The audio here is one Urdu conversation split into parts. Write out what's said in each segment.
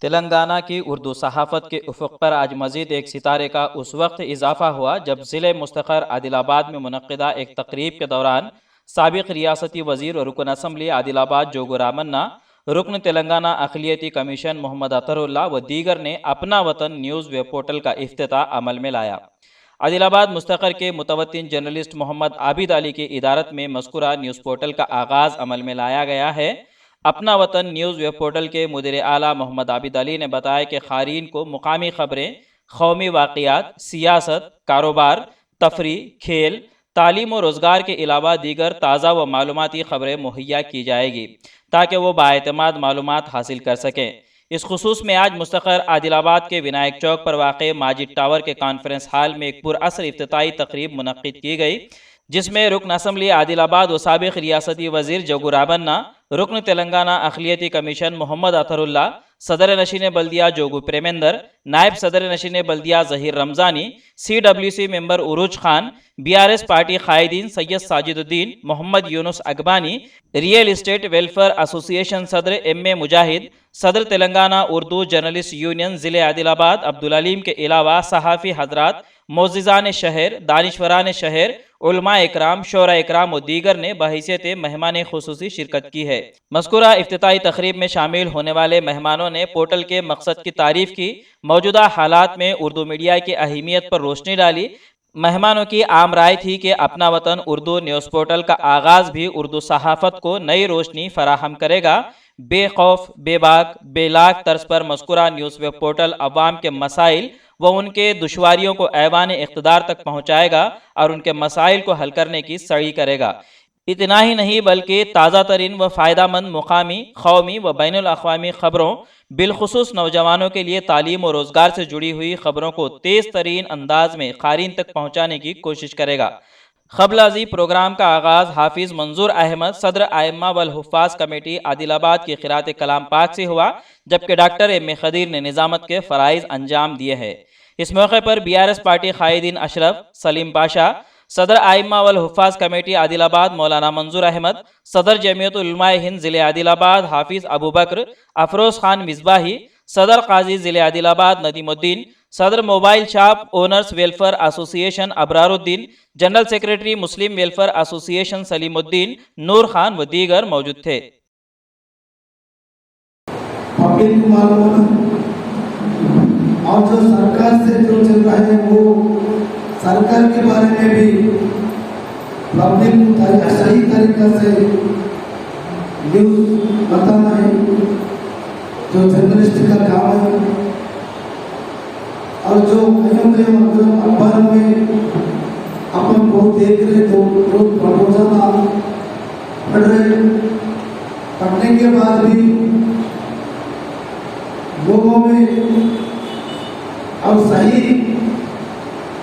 تلنگانہ کی اردو صحافت کے افق پر آج مزید ایک ستارے کا اس وقت اضافہ ہوا جب ضلع مستقر عادل آباد میں منعقدہ ایک تقریب کے دوران سابق ریاستی وزیر اور رکن اسمبلی عادل آباد جوگو رامنا، رکن تلنگانہ اقلیتی کمیشن محمد اطہر اللہ و دیگر نے اپنا وطن نیوز ویب پورٹل کا افتتاح عمل میں لایا۔ عادل آباد مستقر کے متوطن جرنلسٹ محمد عابد علی کی ادارت میں مذکورہ نیوز پورٹل کا آغاز عمل میں لایا گیا ہے۔ اپنا وطن نیوز ویب پورٹل کے مدیر اعلیٰ محمد عابد علی نے بتایا کہ قارئین کو مقامی خبریں، قومی واقعات، سیاست، کاروبار، تفریح، کھیل، تعلیم و روزگار کے علاوہ دیگر تازہ و معلوماتی خبریں مہیا کی جائے گی تاکہ وہ بااعتماد معلومات حاصل کر سکیں۔ اس خصوص میں آج مستقر عادل آباد کے ونائک چوک پر واقع ماجد ٹاور کے کانفرنس ہال میں ایک پراثر افتتاحی تقریب منعقد کی گئی، جس میں رکن اسمبلی عادل آباد و سابق ریاستی وزیر جوگو رامنا، رکن تلنگانہ اقلیتی کمیشن محمد اطہر اللہ، صدر نشین بلدیہ جوگو پریمندر، نائب صدر نشین بلدیہ ظہیر رمضانی، CWC ممبر عروج خان، BRS پارٹی قائدین سید ساجد الدین، محمد یونس اقبانی، ریئل اسٹیٹ ویلفیئر ایسوسی ایشن صدر MA مجاہد، صدر تلنگانہ اردو جرنلسٹ یونین ضلع عادل آباد عبدالعلیم کے علاوہ صحافی حضرات، معززان شہر، دانشوران شہر، علماء اکرام، شعراء اکرام و دیگر نے بحیثیت مہمان خصوصی شرکت کی ہے۔ مذکورہ افتتاحی تقریب میں شامل ہونے والے مہمانوں نے پورٹل کے مقصد کی تعریف کی، موجودہ حالات میں اردو میڈیا کی اہمیت پر روشنی ڈالی۔ مہمانوں کی عام رائے تھی کہ اپنا وطن اردو نیوز پورٹل کا آغاز بھی اردو صحافت کو نئی روشنی فراہم کرے گا۔ بے خوف، بے باک، بے لاگ طرز پر مذکورہ نیوز ویب پورٹل عوام کے مسائل و ان کے دشواریوں کو ایوان اقتدار تک پہنچائے گا اور ان کے مسائل کو حل کرنے کی سعی کرے گا۔ اتنا ہی نہیں بلکہ تازہ ترین و فائدہ مند مقامی، قومی و بین الاقوامی خبروں، بالخصوص نوجوانوں کے لیے تعلیم و روزگار سے جڑی ہوئی خبروں کو تیز ترین انداز میں قارئین تک پہنچانے کی کوشش کرے گا۔ قبل ازیں پروگرام کا آغاز حافظ منظور احمد، صدر ائمہ والحفاظ کمیٹی عادل آباد کی قراءت کلام پاک سے ہوا، جبکہ ڈاکٹر MA خدیر نے نظامت کے فرائض انجام دیے ہیں۔ اس موقع پر BRS پارٹی قائدین اشرف، سلیم پاشا، صدر ائمہ والحفاظ کمیٹی عادل آباد مولانا منظور احمد، صدر جمعیت علماء ہند ضلع عادل آباد حافظ ابو بکر، افروز خان مصباحی، صدر قاضی ضلع عادل آباد ندیم الدین، صدر موبائل شاپ اونرز ویلفیئر ایسوسی ایشن ابرار الدین، جنرل سیکریٹری مسلم ویلفیئر ایسوسی ایشن سلیم الدین، نور خان و دیگر موجود تھے۔ اور جو سرکار سے جو چل رہا ہے وہ سرکار کے بارے میں بھی پبلک کو صحیح طریقہ سے نیوز بتانا ہے، جو جرنلسٹ کا کام ہے۔ اور جو اخبار میں اپن کو دیکھ رہے تو لوگ روزانہ پڑھ رہے، پڑھنے کے بعد بھی لوگوں میں اور صحیح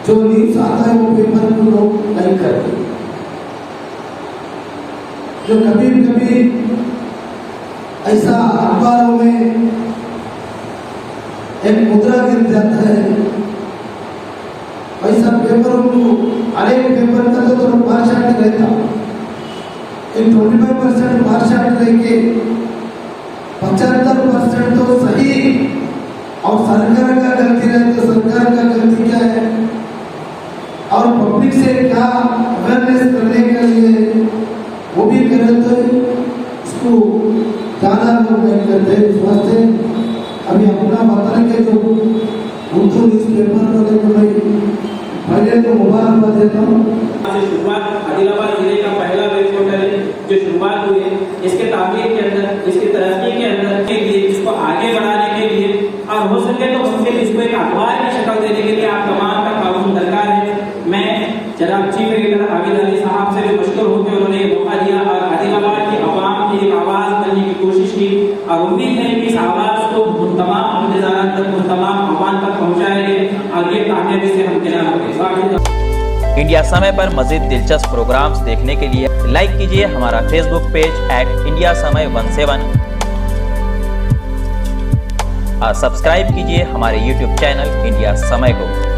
جو نیوز آتا ہے وہ پیپر کو لوگ نہیں کرتے، جو کبھی کبھی ایسا اخباروں میں ایک مدرا گر جاتا ہے، ایسا پیپروں کو ہر ایک پیپر کا تو پارشلٹی رہتا، 25% پارشلٹی رہ کے 75% تو صحیح اور سرکار کا غلطی رہے تو سرکار کا غلطی کیا ہے اور پبلک سے کیا اویئرنیس کرنے کے لیے وہ بھی کرے تو اس کو زیادہ لوگ نہیں کرتے۔ اس واسطے ابھی اپنا وطن کے جو اردو نیوز پیپر والے کو میں پہلے تو مبارکباد دیتا ہوں۔ شروعات عادل آباد ضلع کا پہلا ویب پورٹل ہے جو شروعات ہوئی ہے، اس کے تعمیر کے اندر، اس کی ترقی کے اندر کے لیے، اس کو آگے بڑھانے کے لیے اور ہو سکے تو اس کو ایک اخبار کی شکل دینے کے لیے آپ تمام کا تعاون درکار ہے۔ میں جناب چیف ایڈیٹر عابد علی صاحب سے بھی مشکور ہوں کہ انہوں نے یہ موقع دیا اور عادل آباد کی عوام کی ایک آواز بننے کی کوشش کی، اور امید ہے کہ اس آواز کو تمام عہدیداران تک، تمام عوام تک پہنچائیں گے اور یہ کامیابی سے ہم کنار ہوگے۔ انڈیا سمے پر مزید دلچسپ پروگرامز دیکھنے کے لیے لائک کیجیے ہمارا فیس بک پیج @IndiaSamay17 اور سبسکرائب کیجیے ہمارے YouTube چینل انڈیا سمے کو۔